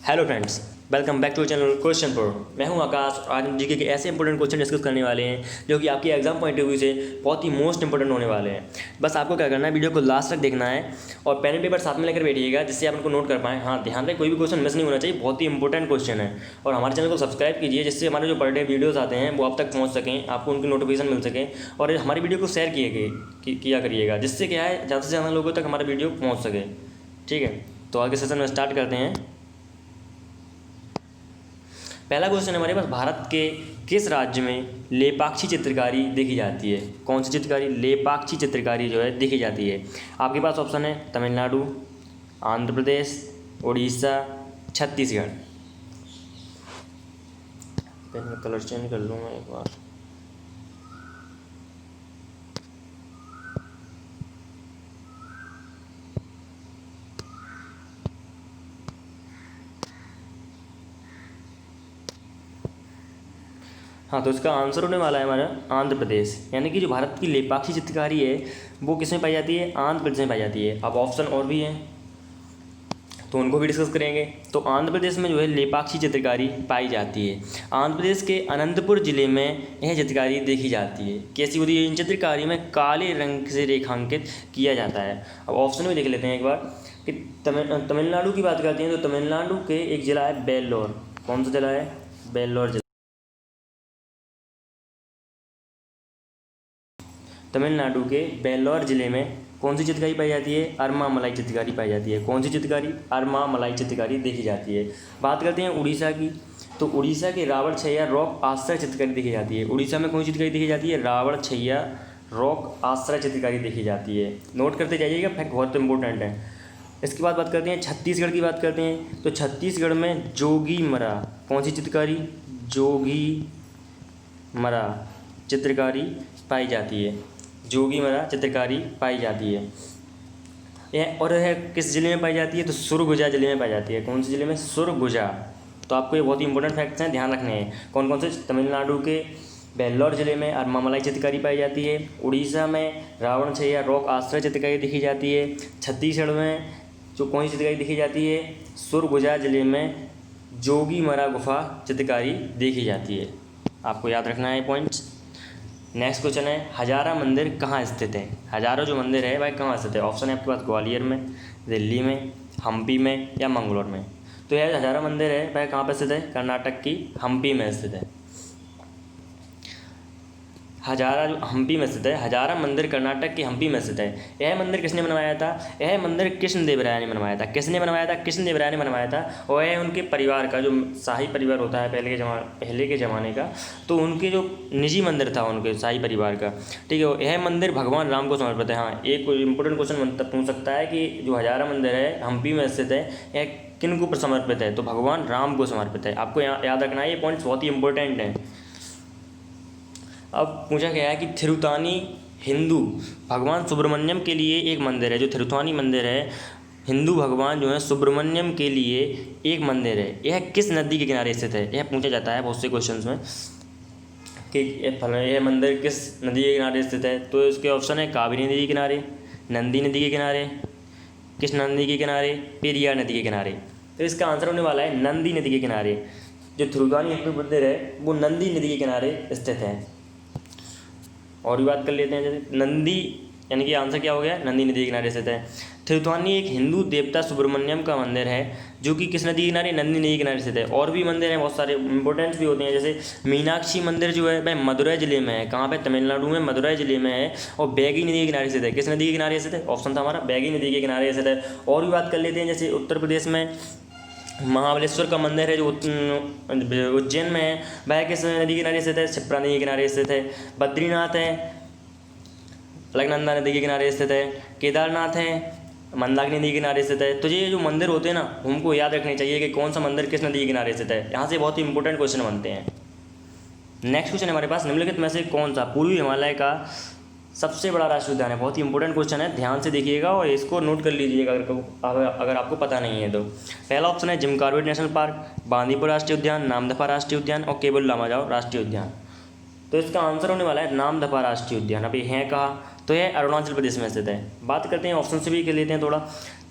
Hello friends, welcome back to channel question pro. मैं हूं आकाश और आज हम जीके के ऐसे इंपॉर्टेंट क्वेश्चन डिस्कस करने वाले हैं जो कि आपकी एग्जाम पॉइंट ऑफ व्यू से बहुत ही मोस्ट इंपॉर्टेंट होने वाले हैं। बस आपको क्या करना है, वीडियो को लास्ट तक देखना है और पेन पेपर साथ में लेकर बैठिएगा जिससे आप उनको नोट कर पाएँ। हाँ, ध्यान रखें कोई भी क्वेश्चन मिस नहीं होना चाहिए, बहुत ही इंपॉर्टेंट क्वेश्चन है। और हमारे चैनल को सब्सक्राइब कीजिए जिससे हमारे जो पर डे वीडियोज़ आते हैं वो आप तक पहुँच सकें, आपको उनकी नोटिफिकेशन मिल सके। और हमारी वीडियो को शेयर किया करिएगा जिससे क्या है ज़्यादा से ज़्यादा लोगों तक हमारा वीडियो पहुँच सके। ठीक है, तो आगे सेशन में स्टार्ट करते हैं। पहला क्वेश्चन हमारे पास, भारत के किस राज्य में लेपाक्षी चित्रकारी देखी जाती है? कौन सी चित्रकारी? लेपाक्षी चित्रकारी जो है देखी जाती है। आपके पास ऑप्शन है तमिलनाडु, आंध्र प्रदेश, उड़ीसा, छत्तीसगढ़। पेन में कलर चेंज कर लूँ मैं एक बार। हाँ, तो इसका आंसर होने वाला है हमारा आंध्र प्रदेश। यानी कि जो भारत की लेपाक्षी चित्रकारी है वो किस में पाई जाती है? आंध्र प्रदेश में पाई जाती है। अब ऑप्शन और भी हैं तो उनको भी डिस्कस करेंगे। तो आंध्र प्रदेश में जो है लेपाक्षी चित्रकारी पाई जाती है। आंध्र प्रदेश के अनंतपुर जिले में यह चित्रकारी देखी जाती है। कैसी होती है? इन चित्रकारी में काले रंग से रेखांकित किया जाता है। अब ऑप्शन भी देख लेते हैं एक बार कि तमिलनाडु की बात करते हैं तो तमिलनाडु के एक जिला है वेल्लोर। कौन सा जिला है? वेल्लोर जिला। तमिलनाडु के वेल्लोर जिले में कौन सी चित्रकारी पाई जाती है? अरमा मलाई चित्रकारी पाई जाती है। कौन सी चित्रकारी? अरमा मलाई चित्रकारी देखी जाती है। बात करते हैं उड़ीसा की, तो उड़ीसा के रावण छैया रॉक आश्रय चित्रकारी देखी जाती है। उड़ीसा में कौन सी चित्रकारी देखी जाती है? रावण छैया रॉक आश्रय चित्रकारी देखी जाती है। नोट करते जाइएगा, फैक्ट बहुत इंपॉर्टेंट है। इसके बाद बात करते हैं छत्तीसगढ़ की। बात करते हैं तो छत्तीसगढ़ में जोगीमरा, कौन सी चित्रकारी? जोगीमरा चित्रकारी पाई जाती है। जोगीमरा चित्रकारी पाई जाती है। यह किस जिले में पाई जाती है? तो सुरगुजा जिले में पाई जाती है। कौन से जिले में? सुरगुजा। तो आपको ये बहुत ही इंपॉर्टेंट फैक्ट्स हैं, ध्यान रखने हैं। कौन कौन से? तमिलनाडु के वेल्लोर जिले में अरमा मलाई चित्रकारी पाई जाती है। उड़ीसा में रावण छैया रॉक आश्रय चित्रकारी देखी जाती है। छत्तीसगढ़ में जो कौन सी चित्रकारी देखी जाती है? सुरगुजा जिले में जोगीमरा गुफा चित्रकारी देखी जाती है। आपको याद रखना है पॉइंट्स। नेक्स्ट क्वेश्चन है, हजारा मंदिर कहाँ स्थित है? हजारा जो मंदिर है वह कहाँ स्थित है? ऑप्शन है आपके पास ग्वालियर में, दिल्ली में, हम्पी में या मंगलोर में। तो यह हजारा मंदिर है वह कहाँ पर स्थित है? कर्नाटक की हम्पी में स्थित है। हजारा जो हम्पी में स्थित है, हजारा मंदिर कर्नाटक की हम्पी में स्थित है। यह मंदिर किसने बनवाया था? यह मंदिर कृष्णदेवराय ने बनवाया था। किसने बनवाया था? कृष्णदेवराय ने बनवाया था। और यह उनके परिवार का, जो शाही परिवार होता है पहले के ज़माने का, तो उनके जो निजी मंदिर था उनके शाही परिवार का। ठीक है, यह मंदिर भगवान राम को समर्पित है। हाँ, एक इंपॉर्टेंट क्वेश्चन पूछ सकता है कि जो हजारा मंदिर है हम्पी में स्थित है, यह किन को समर्पित है? तो भगवान राम को समर्पित है। आपको याद रखना है, ये पॉइंट्स बहुत ही इंपॉर्टेंट हैं। अब पूछा गया है कि थिरुतानी हिंदू भगवान सुब्रमण्यम के लिए एक मंदिर है। जो थिरुतानी मंदिर है, हिंदू भगवान जो है सुब्रमण्यम के लिए एक मंदिर है। यह किस नदी के किनारे स्थित है? यह पूछा जाता है बहुत से क्वेश्चंस में कि यह मंदिर किस नदी के किनारे स्थित है। तो इसके ऑप्शन है कावेरी नदी के किनारे, नंदी नदी के किनारे, कृष्णा नदी के किनारे, पेरियार नदी के किनारे। तो इसका आंसर होने वाला है नंदी नदी के किनारे। जो थिरुतानी हिंदू मंदिर है वो नंदी नदी के किनारे स्थित है। और भी बात कर लेते हैं, जैसे नंदी, यानी कि आंसर क्या हो गया? नंदी नदी के किनारे स्थित है। थिरुतानी एक हिंदू देवता सुब्रमण्यम का मंदिर है जो कि किस नदी के किनारे? नंदी नदी के किनारे स्थित है। और भी मंदिर हैं बहुत सारे, इंपॉर्टेंट्स भी होते हैं। जैसे मीनाक्षी मंदिर जो है वह मदुरै जिले में है। कहाँ पे? तमिलनाडु में मदुरै जिले में है और बैगी नदी के किनारे स्थित है। किस नदी के किनारे स्थित है? ऑप्शन था हमारा बैगी नदी के किनारे स्थित है। और भी बात कर लेते हैं, जैसे उत्तर प्रदेश में महाबलेश्वर का मंदिर है जो उज्जैन में है, वह किस नदी के किनारे स्थित है? क्षिप्रा नदी के किनारे स्थित है। बद्रीनाथ है, अलकनंदा नदी के किनारे स्थित है। केदारनाथ है, मंदाकिनी नदी के किनारे स्थित है। तो ये जो मंदिर होते हैं ना, हमको याद रखने चाहिए कि कौन सा मंदिर किस नदी के किनारे स्थित है। यहाँ से बहुत ही इंपॉर्टेंट क्वेश्चन बनते हैं। नेक्स्ट क्वेश्चन हमारे पास, निम्नलिखित में से कौन सा पूर्वी हिमालय का सबसे बड़ा राष्ट्रीय उद्यान है? बहुत ही इंपॉर्टेंट क्वेश्चन है, ध्यान से देखिएगा और इसको नोट कर लीजिएगा अगर आपको पता नहीं है तो। पहला ऑप्शन है Jim Corbett national park, Bandipur राष्ट्रीय उद्यान, नामदफा राष्ट्रीय उद्यान और केबुल लामजाओ राष्ट्रीय उद्यान। तो इसका आंसर होने वाला है नामदफा राष्ट्रीय उद्यान। अब ये है कहाँ? तो यह अरुणाचल प्रदेश में स्थित है। बात करते हैं ऑप्शन से भी कर लेते हैं थोड़ा।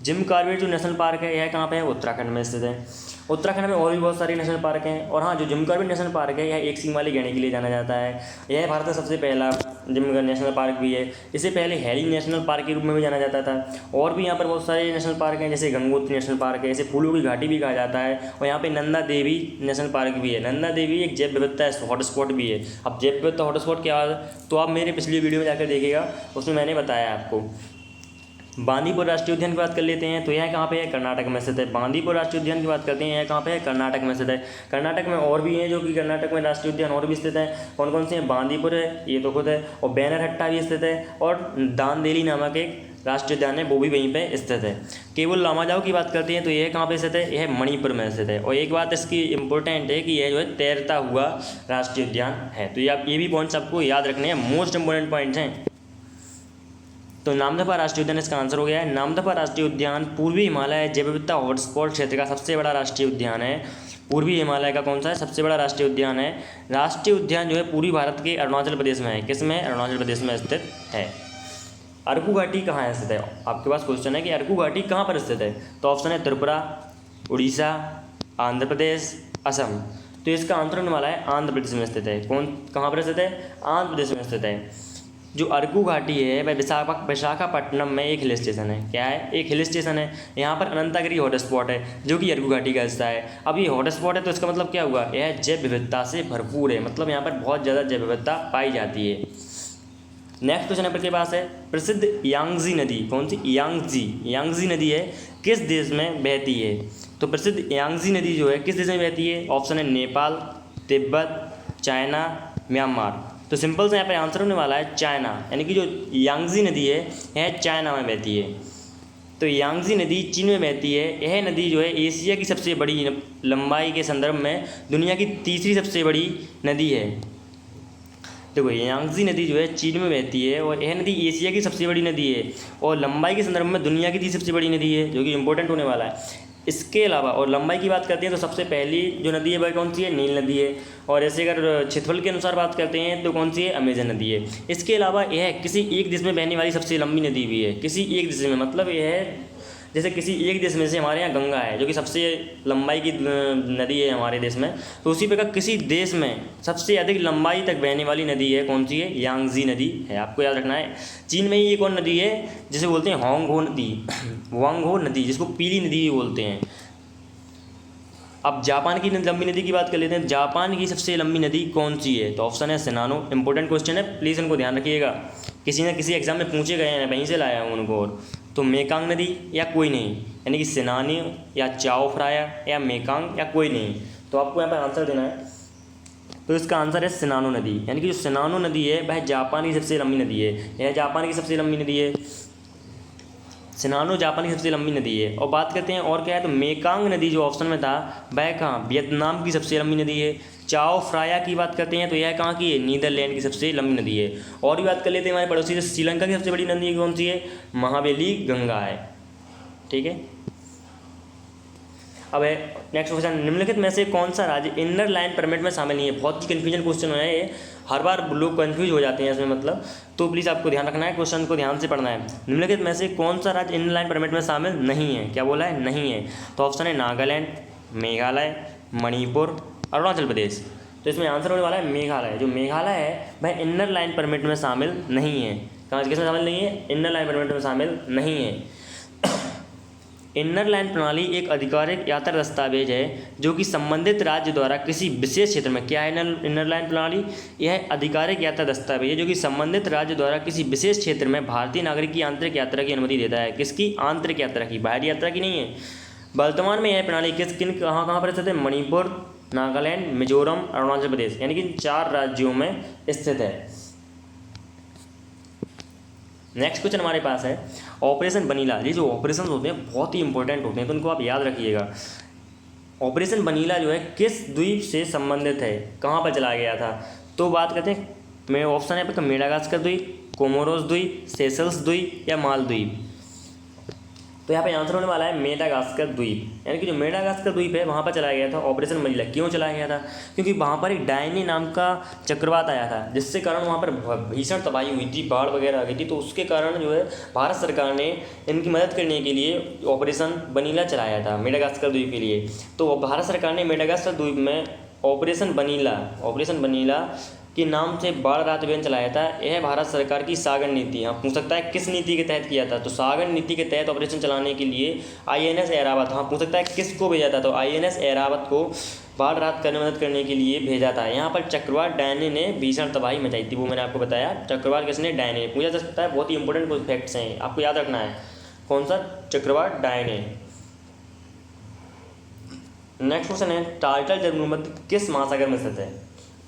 जिम कॉर्बेट जो नेशनल पार्क है यह कहाँ पे है, उत्तराखंड में स्थित है। उत्तराखंड में और भी बहुत सारे नेशनल पार्क हैं। और हाँ, जो जिम कॉर्बेट नेशनल पार्क है यह एक सींग वाले गैंडे के लिए जाना जाता है। यह भारत का सबसे पहला जिम नेशनल पार्क भी है। इसे पहले हैली नेशनल पार्क के रूप में भी जाना जाता था। और भी यहाँ पर बहुत सारे नेशनल पार्क हैं, जैसे गंगोत्री नेशनल पार्क है, इसे फूलों की घाटी भी कहा जाता है। और यहाँ पे नंदा देवी नेशनल पार्क भी है। नंदा देवी एक जैव विविधता हॉटस्पॉट भी है। अब जैव विविधता हॉटस्पॉट क्या है तो आप मेरे पिछली वीडियो में जाकर देखिएगा, उसमें मैंने बताया आपको। बांदीपुर राष्ट्रीय उद्यान की बात कर लेते हैं तो यह कहाँ पे है, कर्नाटक में स्थित है। बांदीपुर राष्ट्रीय उद्यान की बात करते हैं, यह कहाँ पे है, कर्नाटक में स्थित है। कर्नाटक में और भी हैं जो कि कर्नाटक में राष्ट्रीय उद्यान और भी स्थित है। कौन कौन से हैं, बांदीपुर है, ये तो खुद है, और बैनरहट्टा भी स्थित है, और दांदेली नामक एक राष्ट्रीय उद्यान है, वो भी वहीं पे स्थित है। केवल लामाजाओ की बात करते हैं तो यह कहाँ पे स्थित है, यह मणिपुर में स्थित है। और एक बात इसकी इंपॉर्टेंट है कि यह जो है तैरता हुआ राष्ट्रीय उद्यान है। तो ये भी पॉइंट्स आपको याद रखने हैं, मोस्ट इंपॉर्टेंट पॉइंट्स हैं। तो नामदफा राष्ट्रीय उद्यान इसका आंसर हो गया है। नामदफा राष्ट्रीय उद्यान पूर्वी हिमालय जैव विविधता हॉटस्पॉट क्षेत्र का सबसे बड़ा राष्ट्रीय उद्यान है। पूर्वी हिमालय का कौन सा है, सबसे बड़ा राष्ट्रीय उद्यान है। राष्ट्रीय उद्यान जो है पूर्वी भारत के अरुणाचल प्रदेश में है। किस में, अरुणाचल प्रदेश में स्थित है। अरकू घाटी कहाँ स्थित है, आपके पास क्वेश्चन है कि अरकू घाटी कहाँ पर स्थित है, तो ऑप्शन है त्रिपुरा, उड़ीसा, आंध्र प्रदेश, असम। तो इसका आंसर होने वाला है आंध्र प्रदेश में स्थित है। कौन, कहाँ पर स्थित है, आंध्र प्रदेश में स्थित है। जो अरकू घाटी है वह विशाखापट्टनम में एक हिल स्टेशन है। क्या है, एक हिल स्टेशन है। यहाँ पर अनंतागिरी हॉटस्पॉट है जो कि अरकू घाटी का हिस्सा है। अब ये हॉटस्पॉट है तो इसका मतलब क्या हुआ, यह जैव विविधता से भरपूर है, मतलब यहाँ पर बहुत ज़्यादा जैव विविधता पाई जाती है। नेक्स्ट क्वेश्चन आपके पास है, प्रसिद्ध यांगजी नदी, कौन सी, यांगजी नदी है, किस देश में बहती है। तो प्रसिद्ध यांगजी नदी जो है किस देश में बहती है, ऑप्शन है नेपाल, तिब्बत, चाइना, म्यांमार। तो सिंपल से यहाँ पर आंसर होने वाला है चाइना, यानी कि जो यांगजी नदी है यह चाइना में बहती है। तो यांगजी नदी चीन में बहती है। यह नदी जो है एशिया की सबसे बड़ी, लंबाई के संदर्भ में दुनिया की तीसरी सबसे बड़ी नदी है। देखो यांगजी नदी जो है चीन में बहती है और यह नदी एशिया की सबसे बड़ी नदी है और लंबाई के संदर्भ में दुनिया की तीसरी सबसे बड़ी नदी है, जो कि इंपॉर्टेंट होने वाला है। इसके अलावा और लंबाई की बात करते हैं तो सबसे पहली जो नदी है वह कौन सी है, नील नदी है। और ऐसे अगर क्षेत्रफल के अनुसार बात करते हैं तो कौन सी है, अमेजन नदी है। इसके अलावा यह किसी एक देश में बहने वाली सबसे लंबी नदी भी है। किसी एक देश में, मतलब यह है जैसे किसी एक देश में से हमारे यहाँ गंगा है जो कि सबसे लंबाई की नदी है हमारे देश में, तो उसी प्रकार किसी देश में सबसे अधिक लंबाई तक बहने वाली नदी है कौन सी है, यांगजी नदी है। आपको याद रखना है। चीन में ही एक और नदी है जिसे बोलते हैं होंगहो नदी, वांगहो नदी, जिसको पीली नदी भी बोलते हैं। अब जापान की लंबी नदी की बात कर लेते हैं। जापान की सबसे लंबी नदी कौन सी है, तो ऑप्शन है सिनानो। इंपॉर्टेंट क्वेश्चन है, प्लीज़ इनको ध्यान रखिएगा, किसी न किसी एग्जाम में पूछे गए हैं, वहीं से लाया हूँ उनको। और तो मेकांग नदी या कोई नहीं, यानी कि सिनानी या चाओ फ्राया या मेकांग या कोई नहीं, तो आपको यहाँ पर आंसर देना है। तो इसका आंसर है सिनानो नदी, यानी कि जो सिनानो नदी है वह जापान की सबसे लंबी नदी है। यह जापान की सबसे लंबी नदी है, सिनानो जापान की सबसे लंबी नदी है। और बात करते हैं और क्या है, तो मेकांग नदी जो ऑप्शन में था वह कहाँ, वियतनाम की सबसे लंबी नदी है। चाओ फ्राया की बात करते हैं तो यह कहाँ की है, नीदरलैंड की सबसे लंबी नदी है। और भी बात कर लेते हैं हमारे पड़ोसी से, श्रीलंका की सबसे बड़ी नदी कौन सी है, महाबली गंगा है। ठीक है। अब है नेक्स्ट क्वेश्चन, निम्नलिखित में से कौन सा राज्य इनर लाइन परमिट में शामिल नहीं है। बहुत ही कन्फ्यूजन क्वेश्चन है ये, हर बार लोग कंफ्यूज हो जाते हैं इसमें, मतलब तो प्लीज़ आपको ध्यान रखना है, क्वेश्चन को ध्यान से पढ़ना है। निम्नलिखित में से कौन सा राज्य इनर लाइन परमिट में शामिल नहीं है, क्या बोला है, नहीं है। तो ऑप्शन है नागालैंड, मेघालय, मणिपुर, अरुणाचल प्रदेश। तो इसमें आंसर होने वाला है मेघालय। जो मेघालय है वह इनर लाइन परमिट में शामिल नहीं है। कहाँ किसमें शामिल नहीं है, इनर लाइन परमिट में शामिल नहीं है। इनर लाइन प्रणाली एक आधिकारिक यात्रा दस्तावेज है जो कि संबंधित राज्य द्वारा किसी विशेष क्षेत्र में, क्या है इनर लाइन प्रणाली, यह आधिकारिक यात्रा दस्तावेज है जो कि संबंधित राज्य द्वारा किसी विशेष क्षेत्र में भारतीय नागरिक की आंतरिक यात्रा की अनुमति देता है। किसकी, आंतरिक यात्रा की, बाहरी यात्रा की नहीं है। वर्तमान में यह प्रणाली कहाँ पर स्थित है, मणिपुर, नागालैंड, मिजोरम, अरुणाचल प्रदेश, यानी कि 4 राज्यों में स्थित है। नेक्स्ट क्वेश्चन हमारे पास है ऑपरेशन बनीला। ये जो ऑपरेशन होते हैं बहुत ही इंपॉर्टेंट होते हैं, तो उनको आप याद रखिएगा। ऑपरेशन बनीला जो है किस द्वीप से संबंधित है, कहाँ पर चला गया था, तो बात करते हैं, मैं ऑप्शन है आपका मेडागास्कर द्वीप, कोमोरोस द्वीप, सेशल्स द्वीप या मालद्वीप। तो यहाँ पे आंसर होने वाला है मेडागास्कर द्वीप, यानी कि जो मेडागास्कर द्वीप है वहाँ पर चलाया गया था ऑपरेशन मनीला। क्यों चलाया गया था? क्योंकि वहाँ पर एक डायनी नाम का चक्रवात आया था, जिससे कारण वहाँ पर भीषण तबाही हुई थी, बाढ़ वगैरह आ गई थी। तो उसके कारण जो है भारत सरकार ने इनकी मदद करने के लिए ऑपरेशन मनीला चलाया था मेडागास्कर द्वीप के लिए। तो भारत सरकार ने मेडागास्कर द्वीप में ऑपरेशन बनीला के नाम से बाढ़ राहत अभियान चलाया था। यह भारत सरकार की सागर नीति है। पूछ सकता है किस नीति के तहत किया था? तो सागर नीति के तहत ऑपरेशन चलाने के लिए INS ऐरावत, हाँ पूछ सकता है किसको भेजा था? तो INS ऐरावत को बाढ़ राहत करने मदद करने के लिए भेजा था। यहाँ पर चक्रवात डायने ने भीषण तबाही मचाई थी, वो मैंने आपको बताया। चक्रवात किसने? डायने। पूछा जा सकता है, बहुत ही इंपॉर्टेंट कुछ फैक्ट्स हैं, आपको याद रखना है। कौन सा? चक्रवात डायने। नेक्स्ट क्वेश्चन है, टार्टल जलमृत किस महासागर में स्थित है?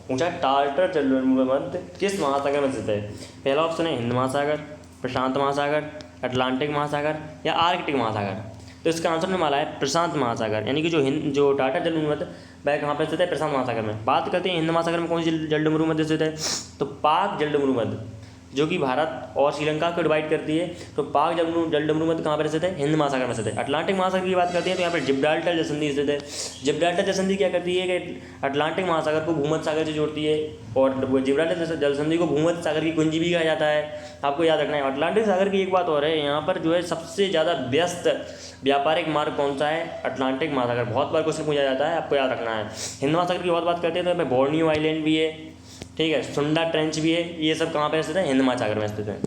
पूछा टार्टल जलमृत किस महासागर में स्थित है? पहला ऑप्शन है हिंद महासागर, प्रशांत महासागर, अटलांटिक महासागर या आर्कटिक महासागर। तो इसका आंसर होने वाला है प्रशांत महासागर, यानी कि जो टार्टल जलमृत वह कहाँ पर स्थित है? प्रशांत महासागर में। बात करते हैं हिंद महासागर में कौन सी जलमृत स्थित है? तो पाक जलमृत, जो कि भारत और श्रीलंका को डिवाइड करती है। तो पाक जलमृत कहाँ पर स्थित है? हिंद महासागर में स्थित है। अटलांटिक महासागर की बात करते हैं तो यहाँ पर जिब्राल्टर जलसंधि स्थित है। जिब्राल्टर जलसंधि क्या करती है कि अटलांटिक महासागर को भूमध्य सागर से जोड़ती है, और जिब्राल्टर जलसंधि को भूमध्य सागर की कुंजी भी कहा जाता है। आपको याद रखना है। अटलांटिक सागर की एक बात और है, यहाँ पर जो है सबसे ज़्यादा व्यस्त व्यापारिक मार्ग कौन सा है? अटलांटिक महासागर। बहुत बार क्वेश्चन पूछा जाता है, आपको याद रखना है। हिंद महासागर की बहुत बात करते हैं तो यहाँ पे बोर्नियो आइलैंड भी है, ठीक है, सुंडा ट्रेंच भी है। ये सब कहाँ पर स्थित है? हिंद महासागर में स्थित है।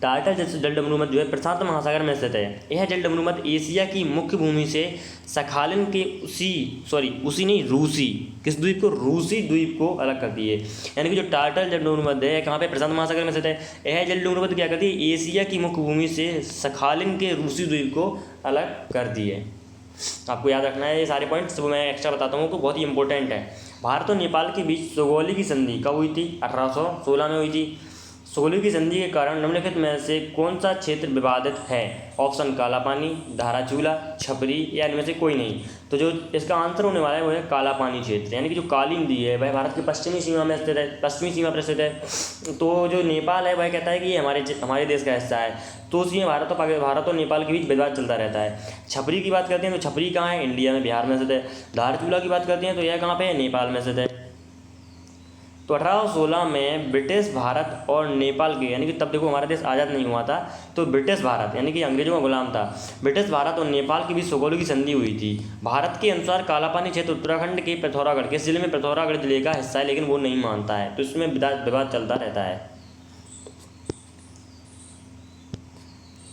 टार्टल जलमृत जो है प्रशांत महासागर में स्थित है। यह जलमृत एशिया की मुख्य भूमि से सखालिन के रूसी किस द्वीप को? रूसी द्वीप को अलग करती है। यानी कि जो टार्टल जलमृत है कहाँ पे? प्रशांत महासागर में स्थित है। यह जलमृत क्या करती है? एशिया की मुख्य भूमि से सखालिन के रूसी द्वीप को अलग करती है। आपको याद रखना है ये सारे पॉइंट्स, वो मैं एक्स्ट्रा बताता हूँ, तो बहुत ही इंपॉर्टेंट है। भारत और नेपाल के बीच सोगोली की संधि कब हुई थी? 1816 में हुई थी। सोगोली की संधि के कारण निम्नलिखित में से कौन सा क्षेत्र विवादित है? ऑप्शन काला पानी, धाराचूला, छपरी या इनमें से कोई नहीं। तो जो इसका आंसर होने वाला है वो है काला पानी क्षेत्र, यानी कि जो काली नदी है वह भारत की पश्चिमी सीमा में स्थित है, पश्चिमी सीमा पर स्थित है। तो जो नेपाल है वह कहता है कि ये हमारे देश का हिस्सा है, तो उसमें भारत और नेपाल के बीच विवाद चलता रहता है। छपरी की बात करते हैं तो छपरी कहाँ है? इंडिया में, बिहार में स्थित है। धारचूला की बात करते हैं तो यह कहाँ पे है? नेपाल में स्थित है। तो 1816 में ब्रिटिश भारत और नेपाल के, यानी कि तब देखो हमारा देश आज़ाद नहीं हुआ था, तो ब्रिटिश भारत यानी कि अंग्रेजों का गुलाम था, ब्रिटिश भारत और नेपाल के बीच सोगोली की संधि हुई थी। भारत के अनुसार कालापानी क्षेत्र उत्तराखंड के पिथौरागढ़, किस जिले में? पिथौरागढ़ जिले का हिस्सा है, लेकिन वो नहीं मानता है, तो इसमें विवाद चलता रहता है।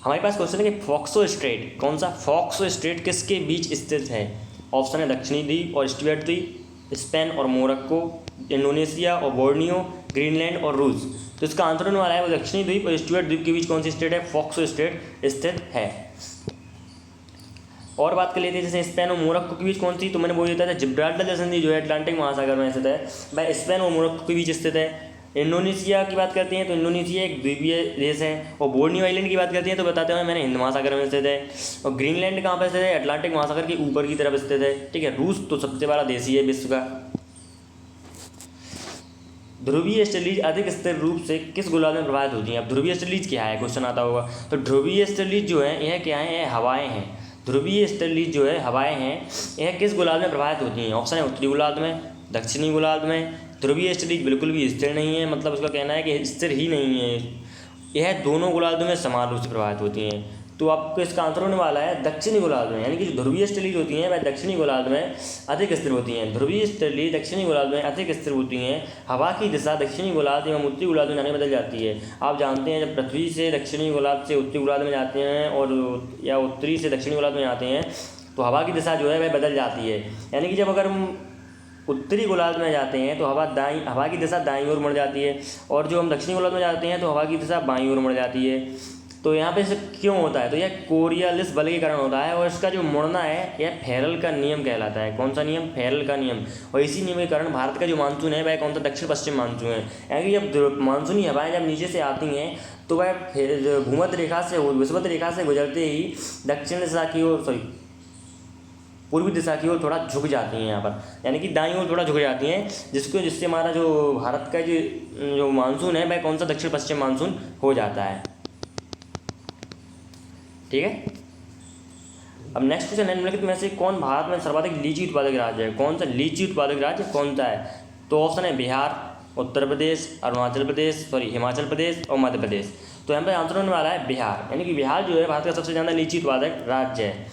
हमारे पास क्वेश्चन है कि फॉक्सो स्ट्रेट, कौन सा? फॉक्सो स्ट्रेट किसके बीच स्थित है? ऑप्शन है दक्षिणी द्वीप और स्टुअर्ट द्वीप, स्पेन और मोरक्को, इंडोनेशिया और बोर्नियो, ग्रीनलैंड और रूस। तो इसका आंसर होने वाला है वो दक्षिणी द्वीप और स्टुअर्ट द्वीप के बीच कौन सी स्टेट है? फॉक्सो स्टेट स्थित है। और बात कर लेते हैं जैसे स्पेन और मोरक्को के बीच कौन सी, तो मैंने बोल दिया था जिब्राल्टर जलसंधि जो है अटलांटिक महासागर में स्थित है, वह स्पेन और मोरक्को के बीच स्थित है। इंडोनेशिया की बात करते हैं तो इंडोनेशिया एक द्वीपीय देश है। और बोर्नियो आइलैंड की बात करते हैं तो बताते हैं मैंने हिंद महासागर में स्थित है। और ग्रीनलैंड कहाँ पर स्थित है? अटलांटिक महासागर के ऊपर की तरफ स्थित है, ठीक है। रूस तो सबसे बड़ा देश ही है विश्व का। ध्रुवीय स्टलीज अधिक स्थिर रूप से किस गोलार्ध में प्रभावित होती हैं? अब ध्रुवीय स्टलीज क्या है, क्वेश्चन आता होगा। तो ध्रुवीय स्टलीज जो है यह क्या है? यह हवाएं हैं। ध्रुवीय स्टलीज जो है हवाएं हैं, यह किस गोलार्ध में प्रभावित होती हैं? ऑप्शन है उत्तरी गोलार्ध में, दक्षिणी गोलार्ध में। ध्रुवीय स्टलीज बिल्कुल भी स्थिर नहीं है, मतलब उसका कहना है कि स्थिर ही नहीं है, यह दोनों गोलार्धों में समान रूप से प्रभावित होती हैं। तो आपको इसका आंसर होने वाला है दक्षिणी गोलार्ध में, यानी कि जो ध्रुवीय स्टलीज होती हैं वह दक्षिणी गोलार्ध में अधिक स्थिर होती हैं। ध्रुवीय स्टलीज दक्षिणी गोलार्ध में अधिक स्थिर होती हैं। हवा की दिशा दक्षिणी गोलार्ध एवं उत्तरी गोलार्ध में जाने बदल जाती है। आप जानते हैं जब पृथ्वी से दक्षिणी गोलार्ध से उत्तरी गोलार्ध में जाते हैं और या उत्तरी से दक्षिणी गोलार्ध में जाते हैं तो हवा की दिशा जो है वह बदल जाती है। यानी कि जब अगर हम उत्तरी गोलार्ध में जाते हैं तो हवा की दिशा दाईं ओर मुड़ जाती है, और जो हम दक्षिणी गोलार्ध में जाते हैं तो हवा की दिशा बाईं ओर मुड़ जाती है। तो यहाँ पे क्यों होता है? तो यह कोरियालिस बल के कारण होता है, और इसका जो मुड़ना है यह फेरल का नियम कहलाता है। कौन सा नियम? फेरल का नियम। और इसी नियम के कारण भारत का जो मानसून है वह कौन सा? दक्षिण पश्चिम मानसून है। यानी कि जब मानसूनी हवाएं जब नीचे से आती हैं तो वह भूमध्य रेखा से विषुवत रेखा से गुजरते ही दक्षिण दिशा की ओर पूर्वी दिशा की ओर थोड़ा झुक जाती हैं यहाँ पर, यानी कि दाईं ओर थोड़ा झुक जाती हैं, जिससे हमारा जो भारत का जो मानसून है वह कौन सा? दक्षिण पश्चिम मानसून हो जाता है। ठीक है। अब नेक्स्ट क्वेश्चन है, निम्नलिखित में से कौन भारत में सर्वाधिक लीची उत्पादक राज्य है? कौन सा लीची उत्पादक राज्य कौन सा है? तो ऑप्शन है बिहार, उत्तर प्रदेश, हिमाचल प्रदेश और मध्य प्रदेश। तो यहाँ पर आंसर होने वाला है बिहार, यानी कि बिहार जो है भारत का सबसे ज़्यादा लीची उत्पादक राज्य है।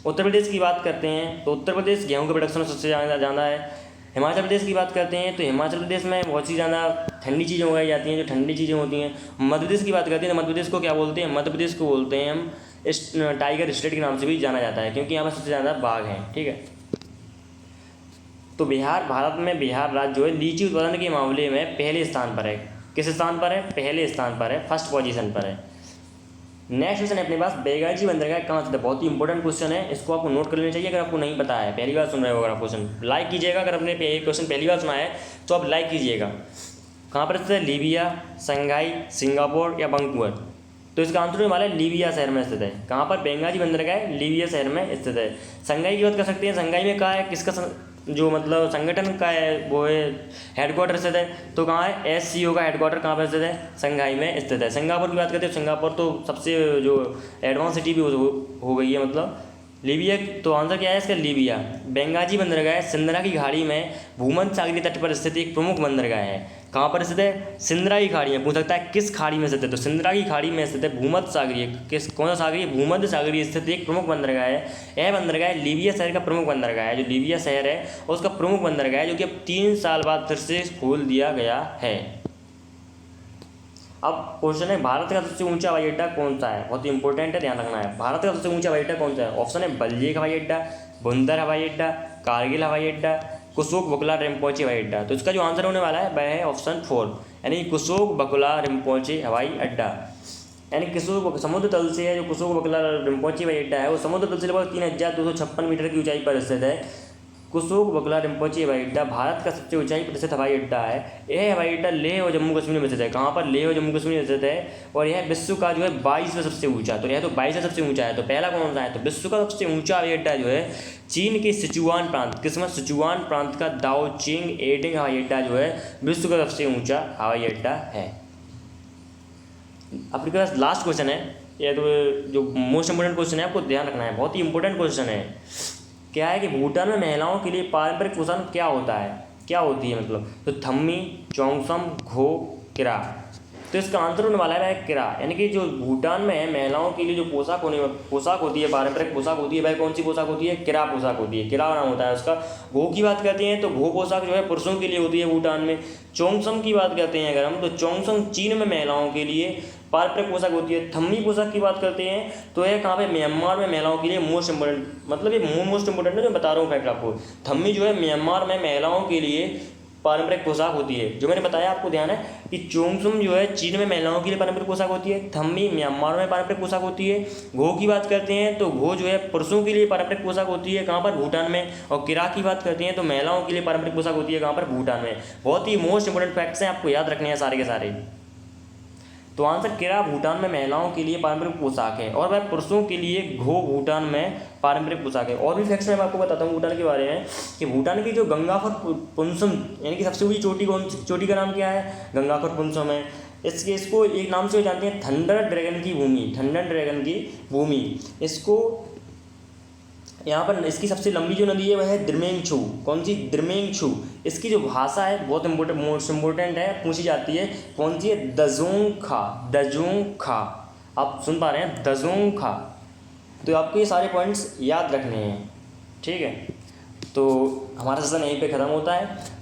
उत्तर प्रदेश की बात करते हैं तो उत्तर प्रदेश गेहूँ के प्रोडक्शन में सबसे ज़्यादा है। हिमाचल प्रदेश की बात करते हैं तो हिमाचल प्रदेश में बहुत सी ज़्यादा ठंडी चीज़ें उगाई जाती हैं, जो ठंडी चीज़ें होती हैं। मध्य प्रदेश की बात करते हैं तो मध्य प्रदेश को क्या बोलते हैं? मध्य प्रदेश को बोलते हैं हम इस टाइगर स्टेट के नाम से भी जाना जाता है, क्योंकि यहाँ पर सबसे ज़्यादा बाघ हैं, ठीक है। तो बिहार, भारत में बिहार राज्य जो है लीची उत्पादन के मामले में पहले स्थान पर है। किस स्थान पर है? पहले स्थान पर है, फर्स्ट पोजीशन पर है। नेक्स्ट क्वेश्चन है अपने पास, बेगाजी बंदरगाह कहाँ स्थित है? बहुत ही इंपॉर्टेंट क्वेश्चन है, इसको आपको नोट कर लेना चाहिए अगर आपको नहीं पता है, पहली बार सुन रहे हो अगर आप क्वेश्चन। लाइक कीजिएगा अगर आपने क्वेश्चन पहली बार सुना है तो आप लाइक कीजिएगा। कहाँ पर स्थित है? लीबिया, शंघाई, सिंगापुर या वैंकूवर? तो इसका आंसर होने वाला है लीबिया शहर में स्थित है। कहाँ पर? बेगाजी बंदरगाह लीबिया शहर में स्थित है। शंघाई की बात कर सकते हैं, शंघाई में कहाँ है, किसका जो मतलब संगठन का है वो है हेडक्वार्टर स्थित है। तो कहाँ है? SCO का हेडक्वार्टर कहाँ पर स्थित है? शंघाई में स्थित है। सिंगापुर की बात करते हैं, सिंगापुर तो सबसे जो एडवांस सिटी भी हो गई है मतलब। लीबिया, तो आंसर क्या है इसका? लीबिया। बेगाजी बंदरगाह सिंदरा की खाड़ी में भूमध्य सागरीय तट पर स्थित एक प्रमुख बंदरगाह है। कहाँ पर स्थित है? सिंदरा की खाड़ी में। पूछ सकता है किस खाड़ी में स्थित है? तो सिंदरा की खाड़ी में स्थित है, भूमध्य सागरीय। कौन सा सागरीय? भूमध्य सागरीय स्थित एक प्रमुख बंदरगाह है। यह बंदरगाह लीबिया शहर का प्रमुख बंदरगाह है। जो लीबिया शहर है उसका प्रमुख बंदरगाह है, जो कि अब 3 साल बाद फिर से खोल दिया गया है। अब क्वेश्चन है, भारत का सबसे ऊंचा हवाई अड्डा कौन सा है? बहुत ही इंपॉर्टेंट है, ध्यान रखना है। भारत का सबसे ऊंचा हवाई अड्डा कौन सा है? ऑप्शन है बल्जेक हवाई अड्डा, बुंदर हवाई अड्डा, कारगिल हवाई अड्डा, कुशोक बकुला रिम्पोची हवाई अड्डा। तो इसका जो आंसर होने वाला है वह है ऑप्शन 4, यानी कुशोक बकुला रिम्पोची हवाई अड्डा। यानी कुशोक समुद्र तल से है, जो कुशोक बकुला रिम्पोची हवाई अड्डा है वो समुद्र तल से लगभग 3256 मीटर की ऊंचाई पर स्थित है। कुशोक बकुला रिम्पोची हवाई अड्डा भारत का सबसे ऊंचाई प्रतिशत हवाई अड्डा है। यह हवाई अड्डा लेह और जम्मू कश्मीर में स्थित है। कहाँ पर? लेह और जम्मू कश्मीर में स्थित है। और यह विश्व का जो है 22वां सबसे ऊंचा, तो यह तो 22वां सबसे ऊंचा है। तो पहला कौन सा है? तो विश्व का सबसे ऊंचा हवाई अड्डा जो है चीन के सिचुआन प्रांत, किसमें? सिचुआन प्रांत का दाओचिंग एडिंग हवाई अड्डा जो है विश्व का सबसे ऊंचा हवाई अड्डा है। आपके पास लास्ट क्वेश्चन है, यह तो जो मोस्ट इंपोर्टेंट क्वेश्चन है, आपको ध्यान रखना है, बहुत ही इंपॉर्टेंट क्वेश्चन है। क्या है कि भूटान में महिलाओं के लिए पारंपरिक पोशाक क्या होता है, क्या होती है मतलब? तो थम्मी, चोंगसम, घो, किरा। तो इसका आंसर होने वाला है किरा, यानी कि जो भूटान में है महिलाओं के लिए जो पोशाक होती है, पारंपरिक पोशाक होती है, वह कौन सी पोशाक होती है? किरा पोशाक होती है, किरा नाम होता है उसका। घो की बात करते हैं तो घो पोशाक जो है पुरुषों के लिए होती है भूटान में। चोंगसम की बात करते हैं अगर हम, तो चोंगसम चीन में महिलाओं के लिए पारंपरिक पोशाक होती है। थम्मी पोशाक की बात करते हैं तो यह कहाँ पे? म्यांमार में महिलाओं के लिए मोस्ट इंपोर्टेंट, मतलब ये मोस्ट इंपोर्टेंट है जो बता रहा हूँ फैक्ट आपको। थम्मी जो है म्यांमार में महिलाओं के लिए पारंपरिक पोशाक होती है। जो मैंने बताया आपको ध्यान है कि चोंगसम जो है चीन में महिलाओं के लिए पारंपरिक पोशाक होती है, थम्मी म्यांमार में पारंपरिक पोशाक होती है। घो की बात करते हैं तो घो जो है पुरुषों के लिए पारंपरिक पोशाक होती है, कहाँ पर? भूटान में। और किरा की बात करते हैं तो महिलाओं के लिए पारंपरिक पोशाक होती है, कहाँ पर? भूटान में। बहुत ही मोस्ट इंपोर्टेंट फैक्ट्स हैं, आपको याद रखने हैं सारे के सारे। तो आंसर किरा भूटान में महिलाओं के लिए पारंपरिक पोशाक है, और वह पुरुषों के लिए घो भूटान में पारंपरिक पोशाक है। और भी फैक्ट्स मैं आपको बताता हूँ भूटान के बारे में कि भूटान की जो गंगाखोर पुनसम, यानी कि सबसे ऊंची चोटी चोटी का नाम क्या है? गंगाखोर पुनसम है। इसको एक नाम से जानते हैं थंडर ड्रैगन की भूमि, थंडर ड्रैगन की भूमि। इसको यहाँ पर इसकी सबसे लंबी जो नदी है वह है द्रमेंगछू। कौन सी? द्रमेंगछू। इसकी जो भाषा है बहुत मोस्ट इम्पोर्टेंट है, पूछी जाती है, कौन सी है? दजोंगखा, दजोंगखा। आप सुन पा रहे हैं? दजोंगखा। तो आपको ये सारे पॉइंट्स याद रखने हैं, ठीक है। तो हमारा सेशन यहीं पे ख़त्म होता है।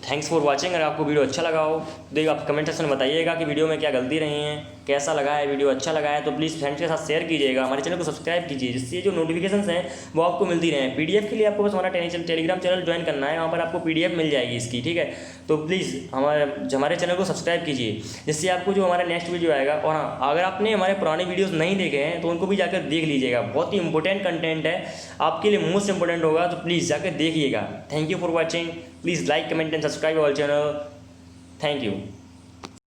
Thanks for watching. अगर आपको वीडियो अच्छा लगा हो तो आप कमेंट सेक्शन में बताइएगा कि वीडियो में क्या गलती रही हैं, कैसा लगा है वीडियो। अच्छा लगा है तो प्लीज़ फ्रेंड्स के साथ शेयर कीजिएगा, हमारे चैनल को सब्सक्राइब कीजिए, जिससे जो नोटिफिकेशंस हैं वो आपको मिलती रहें। पीडीएफ के लिए आपको बस हमारा टेलीग्राम चैनल ज्वाइन करना है, वहाँ पर आपको पीडीएफ मिल जाएगी इसकी, ठीक है। तो प्लीज़ हमारे चैनल को सब्सक्राइब कीजिए, जिससे आपको जो हमारा नेक्स्ट वीडियो आएगा। और हाँ, अगर आपने हमारे पुराने वीडियोज़ नहीं देखे हैं तो उनको भी जाकर देख लीजिएगा, बहुत ही इंपॉर्टेंट कंटेंट है, आपके लिए मोस्ट इंपॉर्टेंट होगा, तो प्लीज़ जाकर देखिएगा। Thank you for watching. Please like, comment and subscribe our channel. Thank you.